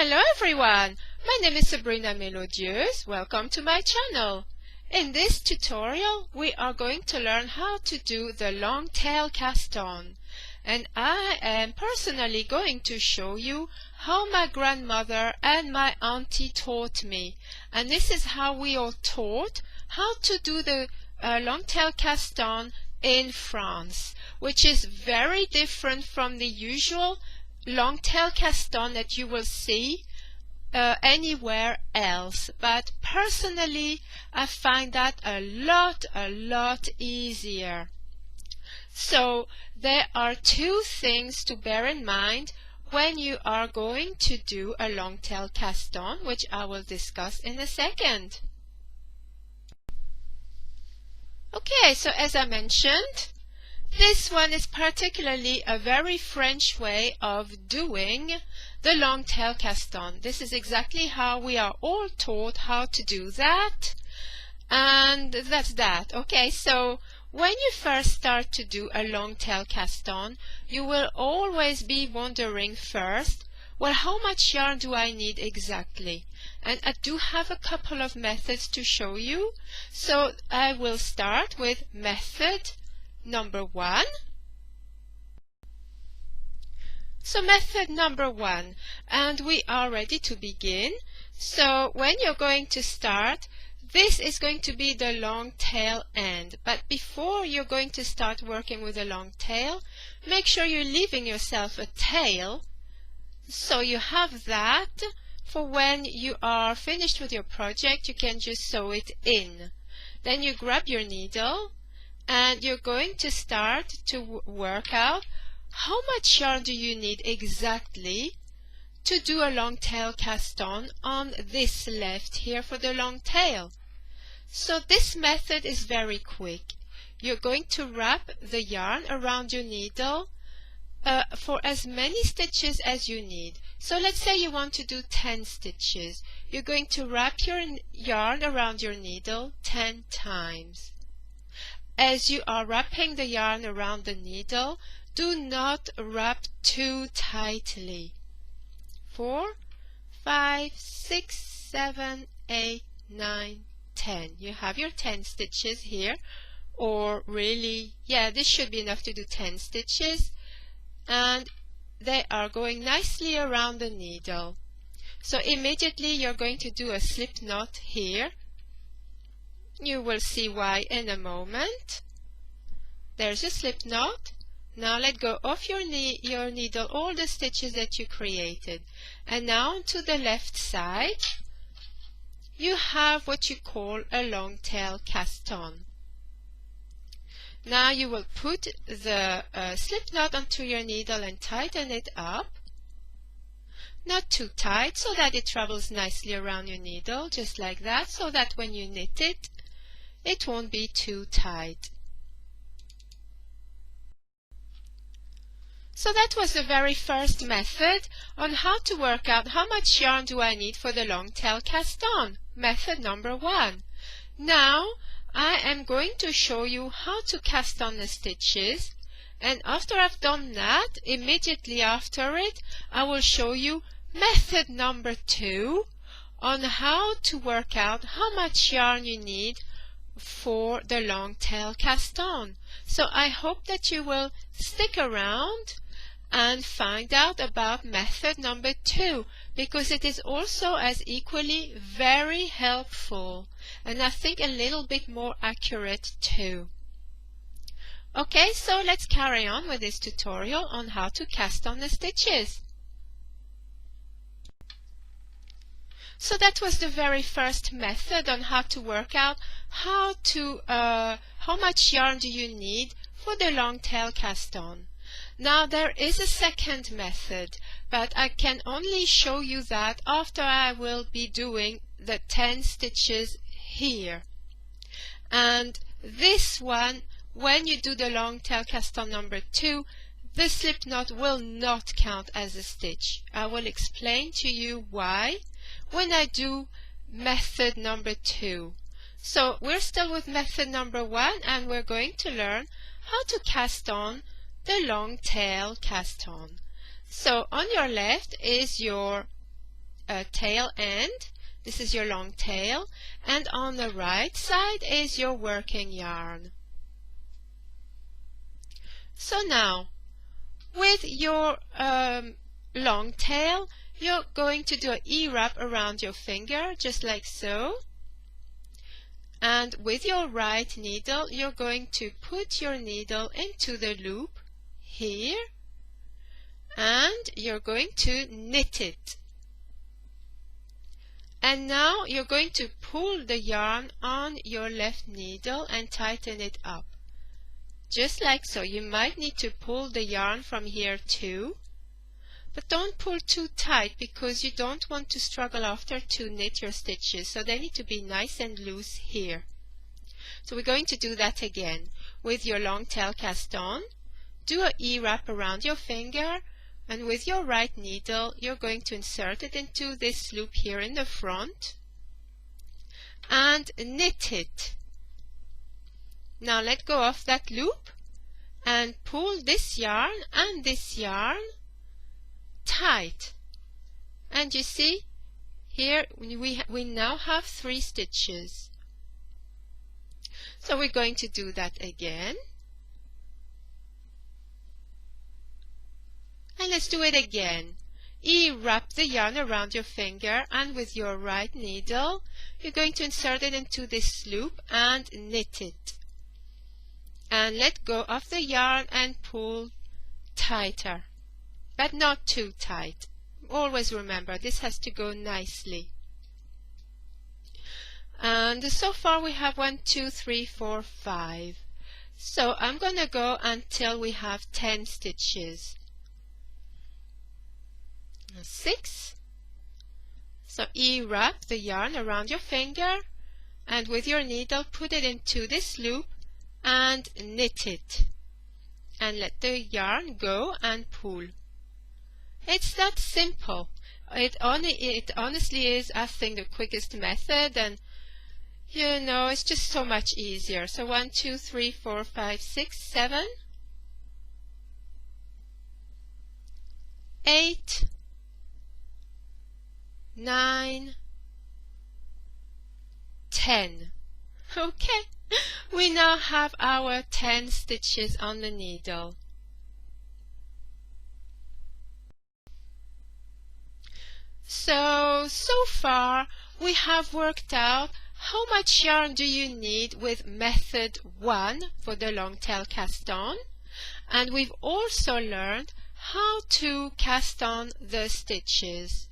Hello everyone, my name is Sabrina Melodieuse. Welcome to my channel. In this tutorial we are going to learn how to do the long tail cast on, and I am personally going to show you how my grandmother and my auntie taught me, and this is how we are taught how to do the long tail cast on in France, which is very different from the usual long tail cast on that you will see anywhere else, but personally I find that a lot easier. So there are two things to bear in mind when you are going to do a long tail cast on, which I will discuss in a second. Okay, so as I mentioned, this one is particularly a very French way of doing the long tail cast on. This is exactly how we are all taught how to do that, and that's that. Okay, so when you first start to do a long tail cast on, you will always be wondering first, well, how much yarn do I need exactly? And I do have a couple of methods to show you. So I will start with method number 1. So method number 1, and we are ready to begin. So when you're going to start, this is going to be the long tail end, but before you're going to start working with a long tail, make sure you're leaving yourself a tail, so you have that for when you are finished with your project. You can just sew it in. Then you grab your needle and you're going to start to work out how much yarn do you need exactly to do a long tail cast on this left here for the long tail. So this method is very quick. You're going to wrap the yarn around your needle for as many stitches as you need. So let's say you want to do 10 stitches. You're going to wrap your yarn around your needle 10 times. As you are wrapping the yarn around the needle, do not wrap too tightly. 4, 5, 6, 7, 8, 9, 10. You have your 10 stitches here, or really, yeah, this should be enough to do 10 stitches, and they are going nicely around the needle. So immediately you're going to do a slip knot here. You will see why in a moment. There's a slip knot. Now let go of your needle, all the stitches that you created. And now to the left side, you have what you call a long tail cast on. Now you will put the slip knot onto your needle and tighten it up. Not too tight, so that it travels nicely around your needle, just like that, so that when you knit it, it won't be too tight. So that was the very first method on how to work out how much yarn do I need for the long tail cast on. Method number 1. Now I am going to show you how to cast on the stitches, and after I've done that, immediately after it, I will show you method number 2 on how to work out how much yarn you need for the long tail cast on. So I hope that you will stick around and find out about method number 2, because it is also as equally very helpful, and I think a little bit more accurate too. Okay, so let's carry on with this tutorial on how to cast on the stitches. So that was the very first method on how to work out how much yarn do you need for the long tail cast on. Now there is a second method, but I can only show you that after I will be doing the 10 stitches here. And this one, when you do the long tail cast on number 2, the slip knot will not count as a stitch. I will explain to you why when I do method number 2. So we're still with method number 1, and we're going to learn how to cast on the long tail cast on. So on your left is your tail end. This is your long tail, and on the right side is your working yarn. So now, with your long tail, you're going to do an E-wrap around your finger, just like so. And with your right needle, you're going to put your needle into the loop here, and you're going to knit it. And now you're going to pull the yarn on your left needle and tighten it up. Just like so. You might need to pull the yarn from here too. But don't pull too tight because you don't want to struggle after to knit your stitches. So they need to be nice and loose here. So we're going to do that again. With your long tail cast on, do a E-wrap around your finger, and with your right needle you're going to insert it into this loop here in the front and knit it. Now let go of that loop and pull this yarn and this yarn tight. And you see, here we now have 3 stitches. So we're going to do that again. And let's do it again. E-wrap the yarn around your finger, and with your right needle you're going to insert it into this loop and knit it. And let go of the yarn and pull tighter, but not too tight. Always remember, this has to go nicely. And so far we have 1, 2, 3, 4, 5. So I'm going to go until we have 10 stitches. 6. So E-wrap the yarn around your finger, and with your needle put it into this loop and knit it. And let the yarn go and pull. It's that simple. It honestly is, I think, the quickest method, and you know, it's just so much easier. So 1, 2, 3, 4, 5, 6, 7, 8, 9, 10. Okay, we now have our 10 stitches on the needle. So far we have worked out how much yarn do you need with method 1 for the long tail cast on, and we've also learned how to cast on the stitches.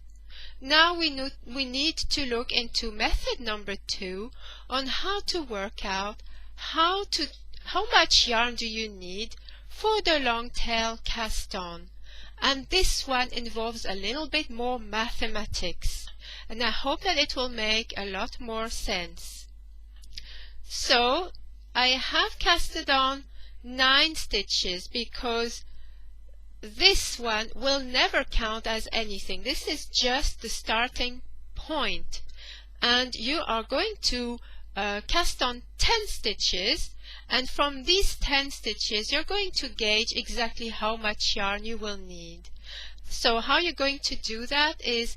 Now we need to look into method number 2 on how to work out how much yarn do you need for the long tail cast on. And this one involves a little bit more mathematics, and I hope that it will make a lot more sense. So I have casted on 9 stitches because this one will never count as anything. This is just the starting point, and you are going to cast on 10 stitches, and from these 10 stitches you're going to gauge exactly how much yarn you will need. So how you're going to do that is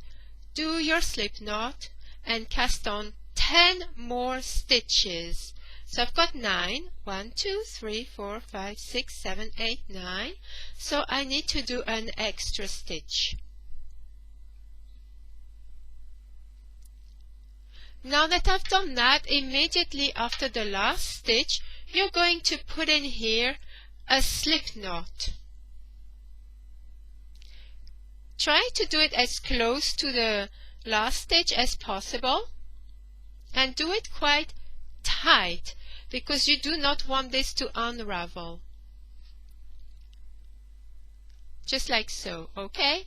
do your slip knot and cast on 10 more stitches. So I've got 9, 1, 2, 3, 4, 5, 6, 7, 8, 9. So I need to do an extra stitch. Now that I've done that, immediately after the last stitch, you're going to put in here a slip knot. Try to do it as close to the last stitch as possible, and do it quite tight, because you do not want this to unravel. Just like so, okay?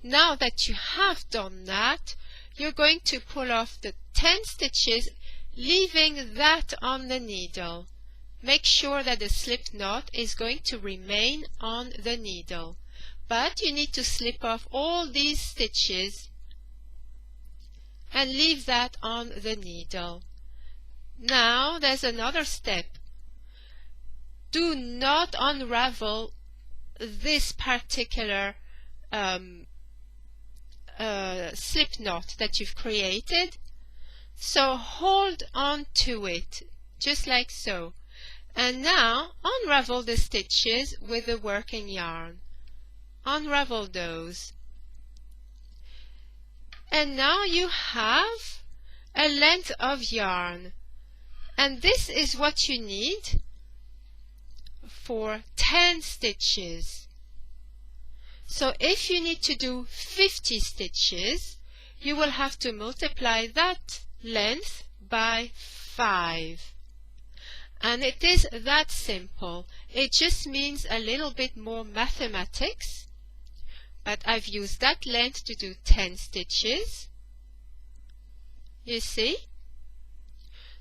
Now that you have done that, you're going to pull off the 10 stitches, leaving that on the needle. Make sure that the slip knot is going to remain on the needle. But you need to slip off all these stitches and leave that on the needle. Now there's another step. Do not unravel this particular slip knot that you've created. So hold on to it, just like so. And now unravel the stitches with the working yarn. Unravel those. And now you have a length of yarn. And this is what you need for 10 stitches. So if you need to do 50 stitches, you will have to multiply that length by 5. And it is that simple. It just means a little bit more mathematics. But I've used that length to do 10 stitches. You see?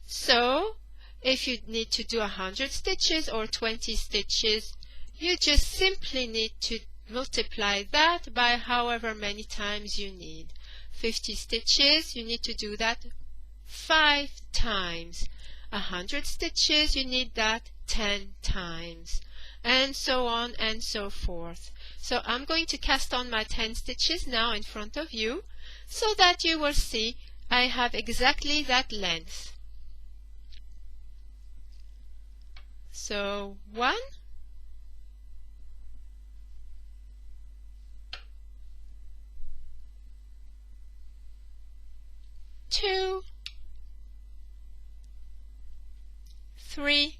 So if you need to do 100 stitches or 20 stitches, you just simply need to multiply that by however many times you need. 50 stitches, you need to do that 5 times. 100 stitches, you need that 10 times. And so on and so forth. So I'm going to cast on my 10 stitches now in front of you, so that you will see I have exactly that length. So 1, 2, 3,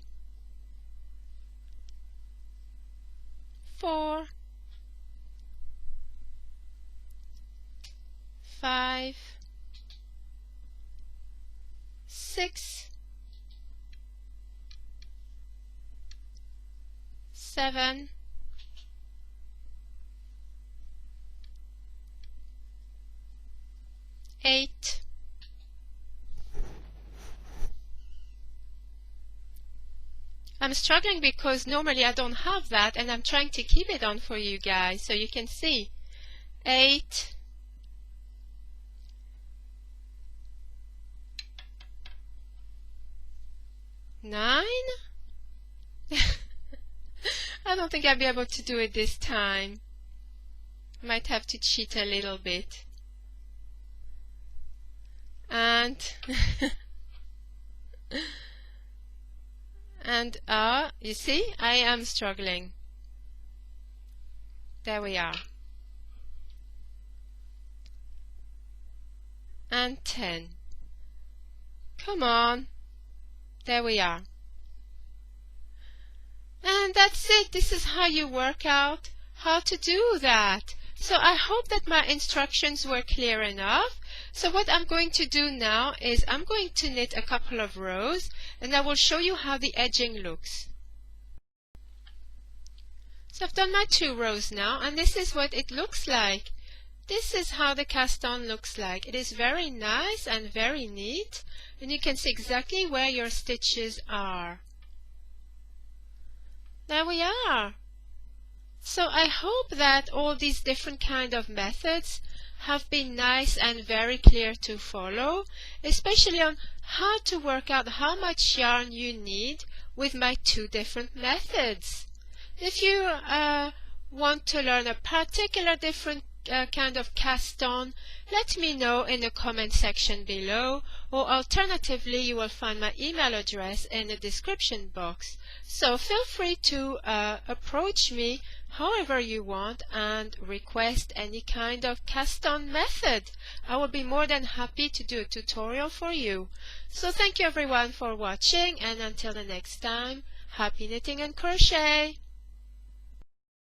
4, 5, 6, 7, 8, 'I'm struggling because normally I don't have that, and I'm trying to keep it on for you guys so you can see. 8, 9. I don't think I'll be able to do it this time. Might have to cheat a little bit. And and you see, I am struggling. There we are. And 10. Come on. There we are. And that's it. This is how you work out how to do that. So I hope that my instructions were clear enough. So what I'm going to do now is I'm going to knit a couple of rows, and I will show you how the edging looks. So I've done my 2 rows now, and this is what it looks like. This is how the cast on looks like. It is very nice and very neat, and you can see exactly where your stitches are. There we are. So I hope that all these different kind of methods have been nice and very clear to follow, especially on how to work out how much yarn you need with my 2 different methods. If you want to learn a particular different kind of cast on, let me know in the comment section below, or alternatively you will find my email address in the description box. So feel free to approach me however you want and request any kind of cast on method. I will be more than happy to do a tutorial for you. So thank you everyone for watching, and until the next time, happy knitting and crochet!